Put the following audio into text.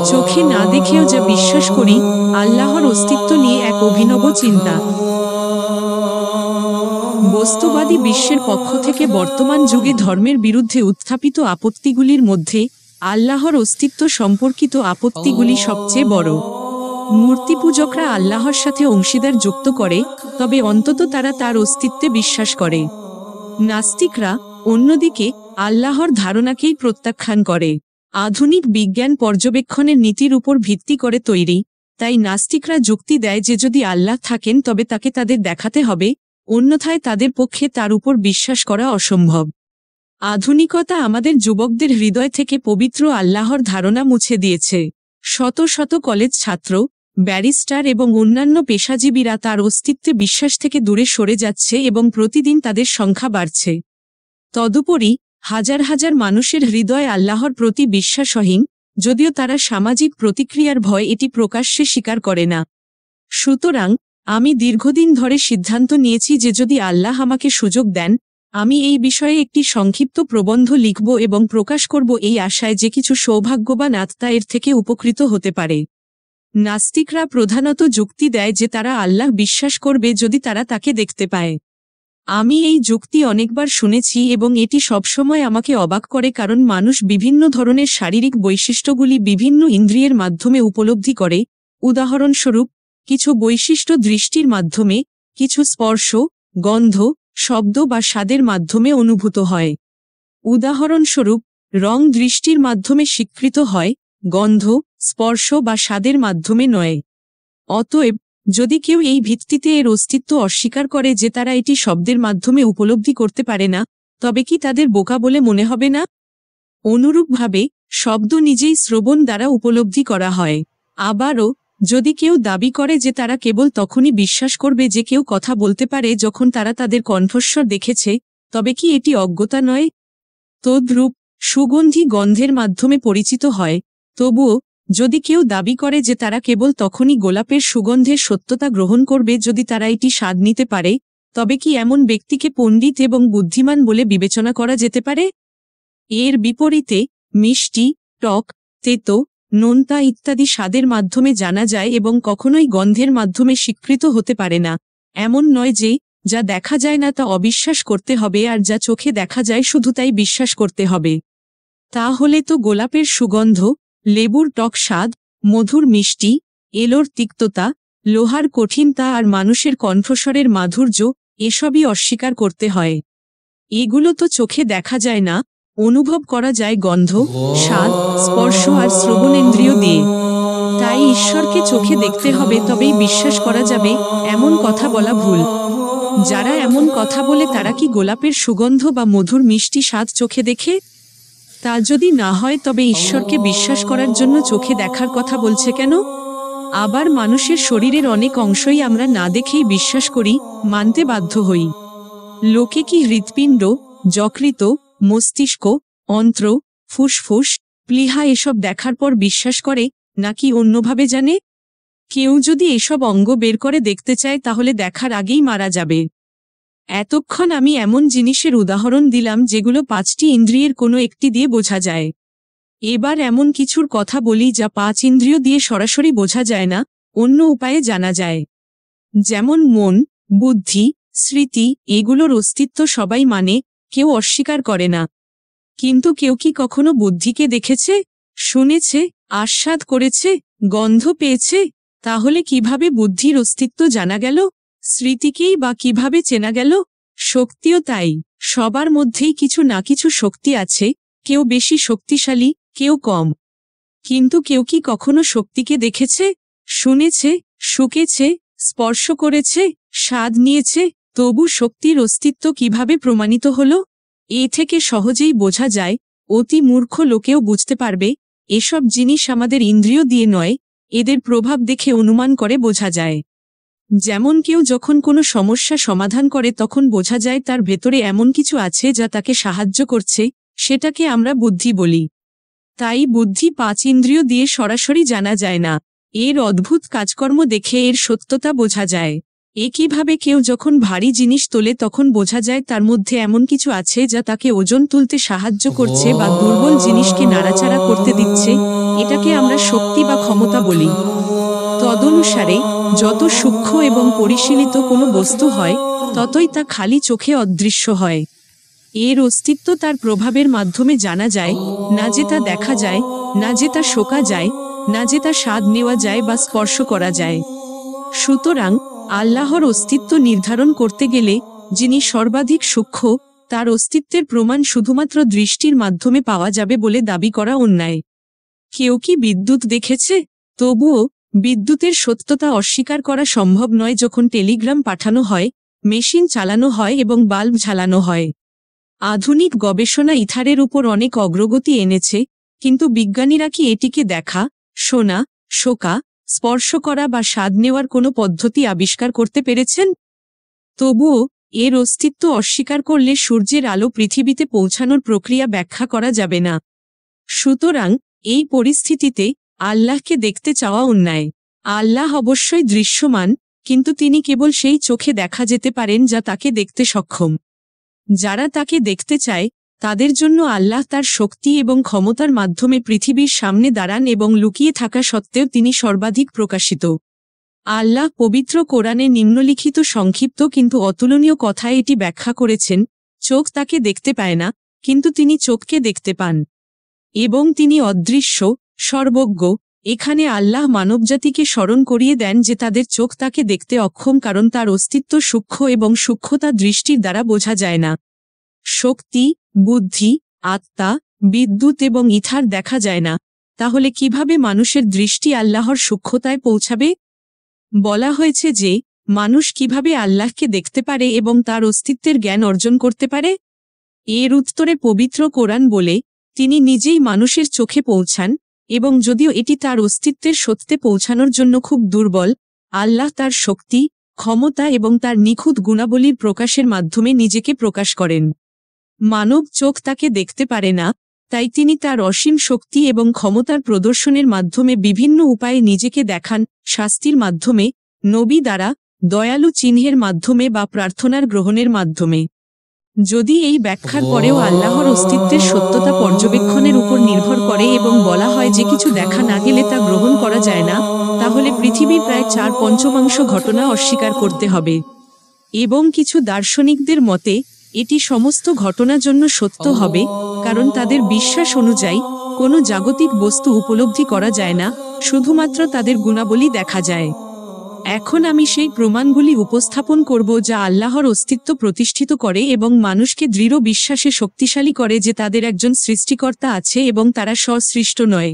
চোখে না দেখেও যা বিশ্বাস করি, আল্লাহর অস্তিত্ব নিয়ে এক অভিনব চিন্তা। বস্তুবাদী বিশ্বের পক্ষ থেকে বর্তমান যুগে ধর্মের বিরুদ্ধে উত্থাপিত আপত্তিগুলির মধ্যে আল্লাহর অস্তিত্ব সম্পর্কিত আপত্তিগুলি সবচেয়ে বড়। মূর্তিপূজকরা আল্লাহর সাথে অংশীদার যুক্ত করে, তবে অন্তত তারা তার অস্তিত্বে বিশ্বাস করে। নাস্তিকরা অন্যদিকে আল্লাহর ধারণাকেই প্রত্যাখ্যান করে। আধুনিক বিজ্ঞান পর্যবেক্ষণের নীতির উপর ভিত্তি করে তৈরি, তাই নাস্তিকরা যুক্তি দেয় যে যদি আল্লাহ থাকেন তবে তাকে তাদের দেখাতে হবে, অন্যথায় তাদের পক্ষে তার উপর বিশ্বাস করা অসম্ভব। আধুনিকতা আমাদের যুবকদের হৃদয় থেকে পবিত্র আল্লাহর ধারণা মুছে দিয়েছে। শত শত কলেজ ছাত্র, ব্যারিস্টার এবং অন্যান্য পেশাজীবীরা তার অস্তিত্বে বিশ্বাস থেকে দূরে সরে যাচ্ছে এবং প্রতিদিন তাদের সংখ্যা বাড়ছে। তদুপরি হাজার হাজার মানুষের হৃদয় আল্লাহর প্রতি বিশ্বাসহীন, যদিও তারা সামাজিক প্রতিক্রিয়ার ভয় এটি প্রকাশ্যে স্বীকার করে না। সুতরাং আমি দীর্ঘদিন ধরে সিদ্ধান্ত নিয়েছি যে যদি আল্লাহ আমাকে সুযোগ দেন, আমি এই বিষয়ে একটি সংক্ষিপ্ত প্রবন্ধ লিখব এবং প্রকাশ করব, এই আশায় যে কিছু সৌভাগ্যবান আত্মা এর থেকে উপকৃত হতে পারে। নাস্তিকরা প্রধানত যুক্তি দেয় যে তারা আল্লাহ বিশ্বাস করবে যদি তারা তাকে দেখতে পায়। আমি এই যুক্তি অনেকবার শুনেছি এবং এটি সবসময় আমাকে অবাক করে, কারণ মানুষ বিভিন্ন ধরনের শারীরিক বৈশিষ্ট্যগুলি বিভিন্ন ইন্দ্রিয়ের মাধ্যমে উপলব্ধি করে। উদাহরণস্বরূপ, কিছু বৈশিষ্ট্য দৃষ্টির মাধ্যমে, কিছু স্পর্শ, গন্ধ, শব্দ বা স্বাদের মাধ্যমে অনুভূত হয়। উদাহরণস্বরূপ, রং দৃষ্টির মাধ্যমে স্বীকৃত হয়, গন্ধ, স্পর্শ বা স্বাদের মাধ্যমে নয়। অতএব, যদি কেউ এই ভিত্তিতে এর অস্তিত্ব অস্বীকার করে যে তারা এটি শব্দের মাধ্যমে উপলব্ধি করতে পারে না, তবে কি তাদের বোকা বলে মনে হবে না? অনুরূপভাবে, শব্দ নিজেই শ্রবণ দ্বারা উপলব্ধি করা হয়। আবারও, যদি কেউ দাবি করে যে তারা কেবল তখনই বিশ্বাস করবে যে কেউ কথা বলতে পারে যখন তারা তাদের কণ্ঠস্বর দেখেছে, তবে কি এটি অজ্ঞতা নয়? তদ্রূপ, সুগন্ধি গন্ধের মাধ্যমে পরিচিত হয়, তবুও যদি কেউ দাবি করে যে তারা কেবল তখনই গোলাপের সুগন্ধের সত্যতা গ্রহণ করবে যদি তারা এটি স্বাদ নিতে পারে, তবে কি এমন ব্যক্তিকে পণ্ডিত এবং বুদ্ধিমান বলে বিবেচনা করা যেতে পারে? এর বিপরীতে, মিষ্টি, টক, তেতো, নোনতা ইত্যাদি স্বাদের মাধ্যমে জানা যায় এবং কখনোই গন্ধের মাধ্যমে স্বীকৃত হতে পারে না। এমন নয় যে যা দেখা যায় না তা অবিশ্বাস করতে হবে আর যা চোখে দেখা যায় শুধু তাই বিশ্বাস করতে হবে। তাহলে তো গোলাপের সুগন্ধ, লেবুর টক স্বাদ, মধুর মিষ্টি, এলোর তিক্ততা, লোহার কঠিনতা আর মানুষের কণ্ঠস্বরের মাধুর্য, এসবই অস্বীকার করতে হয়। এগুলো তো চোখে দেখা যায় না, অনুভব করা যায় গন্ধ, স্বাদ, স্পর্শ আর শ্রবণেন্দ্রিয় দিয়ে। তাই ঈশ্বরকে চোখে দেখতে হবে তবেই বিশ্বাস করা যাবে, এমন কথা বলা ভুল। যারা এমন কথা বলে তারা কি গোলাপের সুগন্ধ বা মধুর মিষ্টি স্বাদ চোখে দেখে? তা যদি না হয় তবে ঈশ্বরকে বিশ্বাস করার জন্য চোখে দেখার কথা বলছে কেন? আবার মানুষের শরীরের অনেক অংশই আমরা না দেখেই বিশ্বাস করি, মানতে বাধ্য হই। লোকে কি হৃৎপিণ্ড, যকৃত, মস্তিষ্ক, অন্ত্র, ফুসফুস, প্লীহা এসব দেখার পর বিশ্বাস করে, নাকি অন্যভাবে জানে? কেউ যদি এসব অঙ্গ বের করে দেখতে চায় তাহলে দেখার আগেই মারা যাবে। এতক্ষণ আমি এমন জিনিসের উদাহরণ দিলাম যেগুলো 5টি ইন্দ্রিয়ের কোনো একটি দিয়ে বোঝা যায়। এবার এমন কিছুর কথা বলি যা 5 ইন্দ্রিয় দিয়ে সরাসরি বোঝা যায় না, অন্য উপায়ে জানা যায়। যেমন মন, বুদ্ধি, স্মৃতি, এগুলোর অস্তিত্ব সবাই মানে, কেউ অস্বীকার করে না। কিন্তু কেউ কি কখনো বুদ্ধিকে দেখেছে, শুনেছে, আস্বাদ করেছে, গন্ধ পেয়েছে? তাহলে কিভাবে বুদ্ধির অস্তিত্ব জানা গেল? স্মৃতিকেই বা কিভাবে চেনা গেল? শক্তিও তাই, সবার মধ্যেই কিছু না কিছু শক্তি আছে, কেউ বেশি শক্তিশালী, কেউ কম। কিন্তু কেউ কি কখনো শক্তিকে দেখেছে, শুনেছে, শুকেছে, স্পর্শ করেছে, স্বাদ নিয়েছে? তবু শক্তির অস্তিত্ব কিভাবে প্রমাণিত হলো? এ থেকে সহজেই বোঝা যায়, অতি মূর্খ লোকেও বুঝতে পারবে, এসব জিনিস আমাদের ইন্দ্রিয় দিয়ে নয়, এদের প্রভাব দেখে অনুমান করে বোঝা যায়। যেমন কেউ যখন কোনো সমস্যা সমাধান করে তখন বোঝা যায় তার ভেতরে এমন কিছু আছে যা তাকে সাহায্য করছে, সেটাকে আমরা বুদ্ধি বলি। তাই বুদ্ধি 5 ইন্দ্রিয় দিয়ে সরাসরি জানা যায় না, এর অদ্ভুত কাজকর্ম দেখে এর সত্যতা বোঝা যায়। একইভাবে কেউ যখন ভারী জিনিস তোলে তখন বোঝা যায় তার মধ্যে এমন কিছু আছে যা তাকে ওজন তুলতে সাহায্য করছে বা দুর্বল জিনিসকে নাড়াচাড়া করতে দিচ্ছে। এটাকে আমরা শক্তি বা ক্ষমতা বলি। তদনুসারে যত সূক্ষ্ম এবং পরিশীলিত কোনো বস্তু হয়, ততই তা খালি চোখে অদৃশ্য হয়। এর অস্তিত্ব তার প্রভাবের মাধ্যমে জানা যায়, না যে তা দেখা যায়, না যে তা শোকা যায়, না যে তা স্বাদ নেওয়া যায় বা স্পর্শ করা যায়। সুতরাং আল্লাহর অস্তিত্ব নির্ধারণ করতে গেলে যিনি সর্বাধিক সূক্ষ্ম, তার অস্তিত্বের প্রমাণ শুধুমাত্র দৃষ্টির মাধ্যমে পাওয়া যাবে বলে দাবি করা অন্যায়। কেউ কি বিদ্যুৎ দেখেছে? তবুও বিদ্যুতের সত্যতা অস্বীকার করা সম্ভব নয় যখন টেলিগ্রাম পাঠানো হয়, মেশিন চালানো হয় এবং বাল্ব ঝালানো হয়। আধুনিক গবেষণা ইথারের উপর অনেক অগ্রগতি এনেছে, কিন্তু বিজ্ঞানীরা কি এটিকে দেখা, শোনা, শোকা, স্পর্শ করা বা স্বাদ নেওয়ার কোনো পদ্ধতি আবিষ্কার করতে পেরেছেন? তবুও এর অস্তিত্ব অস্বীকার করলে সূর্যের আলো পৃথিবীতে পৌঁছানোর প্রক্রিয়া ব্যাখ্যা করা যাবে না। সুতরাং এই পরিস্থিতিতে আল্লাহকে দেখতে চাওয়া অন্যায়। আল্লাহ অবশ্যই দৃশ্যমান, কিন্তু তিনি কেবল সেই চোখে দেখা যেতে পারেন যা তাকে দেখতে সক্ষম। যারা তাকে দেখতে চায় তাদের জন্য আল্লাহ তার শক্তি এবং ক্ষমতার মাধ্যমে পৃথিবীর সামনে দাঁড়ান এবং লুকিয়ে থাকা সত্ত্বেও তিনি সর্বাধিক প্রকাশিত। আল্লাহ পবিত্র কোরআনে নিম্নলিখিত সংক্ষিপ্ত কিন্তু অতুলনীয় কথায় এটি ব্যাখ্যা করেছেন: চোখ তাকে দেখতে পায় না, কিন্তু তিনি চোখকে দেখতে পান। এবং তিনি অদৃশ্য, সর্বজ্ঞ। এখানে আল্লাহ মানবজাতিকে স্মরণ করিয়ে দেন যে তাদের চোখ তাকে দেখতে অক্ষম, কারণ তার অস্তিত্ব সূক্ষ্ম এবং সূক্ষ্মতা দৃষ্টির দ্বারা বোঝা যায় না। শক্তি, বুদ্ধি, আত্মা, বিদ্যুৎ এবং ইথার দেখা যায় না, তাহলে কিভাবে মানুষের দৃষ্টি আল্লাহর সূক্ষ্মতায় পৌঁছাবে? বলা হয়েছে যে মানুষ কিভাবে আল্লাহকে দেখতে পারে এবং তার অস্তিত্বের জ্ঞান অর্জন করতে পারে। এর উত্তরে পবিত্র কোরআন বলে, তিনি নিজেই মানুষের চোখে পৌঁছান, এবং যদিও এটি তার অস্তিত্বের সত্যে পৌঁছানোর জন্য খুব দুর্বল, আল্লাহ তার শক্তি, ক্ষমতা এবং তার নিখুঁত গুণাবলীর প্রকাশের মাধ্যমে নিজেকে প্রকাশ করেন। মানব চোখ তাকে দেখতে পারে না, তাই তিনি তার অসীম শক্তি এবং ক্ষমতার প্রদর্শনের মাধ্যমে বিভিন্ন উপায়ে নিজেকে দেখান, শাস্তির মাধ্যমে, নবী দ্বারা, দয়ালু চিহ্নের মাধ্যমে বা প্রার্থনার গ্রহণের মাধ্যমে। যদি এই ব্যাখ্যার পরেও আল্লাহর অস্তিত্বের সত্যতা পর্যবেক্ষণের উপর নির্ভর করে এবং বলা হয় যে কিছু দেখা না গেলে তা গ্রহণ করা যায় না, তাহলে পৃথিবীর প্রায় 4/5 ঘটনা অস্বীকার করতে হবে। এবং কিছু দার্শনিকদের মতে এটি সমস্ত ঘটনার জন্য সত্য হবে, কারণ তাদের বিশ্বাস অনুযায়ী কোনো জাগতিক বস্তু উপলব্ধি করা যায় না, শুধুমাত্র তাদের গুণাবলী দেখা যায়। এখন আমি সেই প্রমাণগুলি উপস্থাপন করব যা আল্লাহর অস্তিত্ব প্রতিষ্ঠিত করে এবং মানুষকে দৃঢ় বিশ্বাসে শক্তিশালী করে যে তাদের একজন সৃষ্টিকর্তা আছে এবং তারা স্বসৃষ্ট নয়।